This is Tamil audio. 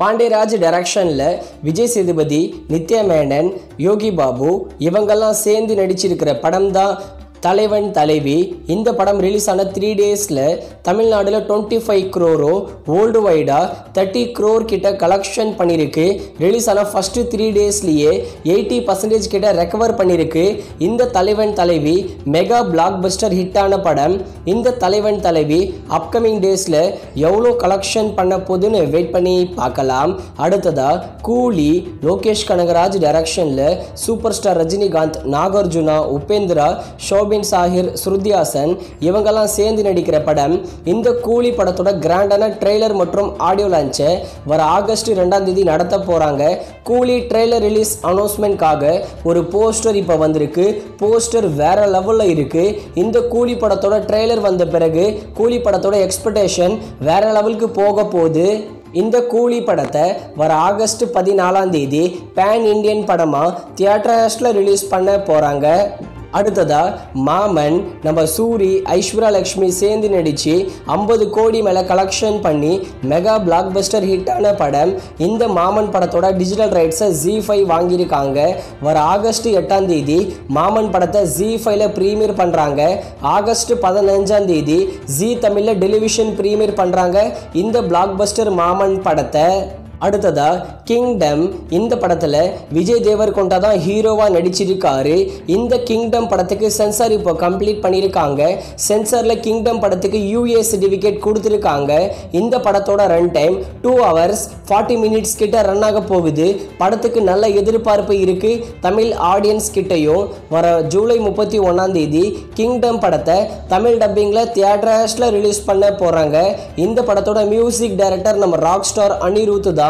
பாண்டியராஜ் டைரக்ஷனில் விஜய் சேதுபதி, நித்யா மேனன், யோகி பாபு இவங்கெல்லாம் சேர்ந்து நடிச்சிருக்கிற படம் தான் தலைவன் தலைவி. இந்த படம் ரிலீஸ் ஆன 3 டேஸில் தமிழ்நாட்டில் 25 crore, வேர்ல்டு வைடாக 30 crore கிட்ட கலெக்ஷன் பண்ணியிருக்கு. ரிலீஸ் ஆன ஃபஸ்ட்டு 3 டேஸ்லேயே 80% கிட்ட ரெக்கவர் பண்ணியிருக்கு. இந்த தலைவன் தலைவி மெகா பிளாக் பஸ்டர் ஹிட்டான படம். இந்த தலைவன் தலைவி அப்கமிங் டேஸில் எவ்வளோ கலெக்ஷன் பண்ண போகுதுன்னு வெயிட் பண்ணி பார்க்கலாம். அடுத்ததாக கூலி லோகேஷ் கனகராஜ் டைரக்ஷனில் சூப்பர் ஸ்டார் ரஜினிகாந்த், நாகார்ஜுனா, உபேந்திரா, ஷோபின் சாஹிர், ஸ்ருதி ஹாசன் இவங்கெல்லாம் சேர்ந்து நடிக்கிற படம். இந்த கூலி படத்தோட கிராண்டான ட்ரெய்லர் மற்றும் ஆடியோ லான்ச்சை வர ஆகஸ்ட் 2 நடத்த போகிறாங்க. கூலி ட்ரெய்லர் ரிலீஸ் அனௌன்ஸ்மெண்ட்காக ஒரு போஸ்டர் இப்போ வந்திருக்கு. போஸ்டர் வேற லெவலில் இருக்குது. இந்த கூலி படத்தோட ட்ரெய்லர் வந்த பிறகு கூலி படத்தோட எக்ஸ்பெக்டேஷன் வேற லெவலுக்கு போக போகுது. இந்த கூலி படத்தை வர ஆகஸ்ட் 14 பேன் இண்டியன் படமாக தியேட்டர்ஸில் ரிலீஸ் பண்ண போகிறாங்க. அடுத்ததா மாமன் நம்ம சூரி, ஐஸ்வர்யா லக்ஷ்மி சேர்ந்து நடித்து 50 கோடி மேலே கலெக்ஷன் பண்ணி மெகா பிளாக் பஸ்டர் ஹிட்டான படம். இந்த மாமன் படத்தோட டிஜிட்டல் ரைட்ஸை ZEE5 வாங்கியிருக்காங்க. வர ஆகஸ்ட் 8 மாமன் படத்தை ZEE5ல ப்ரீமியர் பண்ணுறாங்க. ஆகஸ்ட் 15 ஜீ தமிழில் டெலிவிஷன் ப்ரீமியர் பண்ணுறாங்க இந்த பிளாக் பஸ்டர் மாமன் படத்தை. அடுத்ததா கிங்டம். இந்த படத்தில் விஜய் தேவர்கொண்டா தான் ஹீரோவாக நடிச்சிருக்காரு. இந்த கிங்டம் படத்துக்கு சென்சார் இப்போ கம்ப்ளீட் பண்ணியிருக்காங்க. சென்சாரில் கிங்டம் படத்துக்கு UA சர்டிஃபிகேட் கொடுத்துருக்காங்க. இந்த படத்தோட ரன் டைம் 2 hours 40 minutes கிட்ட ரன் ஆக போகுது. படத்துக்கு நல்ல எதிர்பார்ப்பு இருக்குது தமிழ் ஆடியன்ஸ் கிட்டையும். வர ஜூலை 31 கிங்டம் படத்தை தமிழ் டப்பிங்கில் தியேட்டர்ஸில் ரிலீஸ் பண்ண போகிறாங்க. இந்த படத்தோட மியூசிக் டைரக்டர் நம்ம ராக் ஸ்டார் அனிருத் தான்.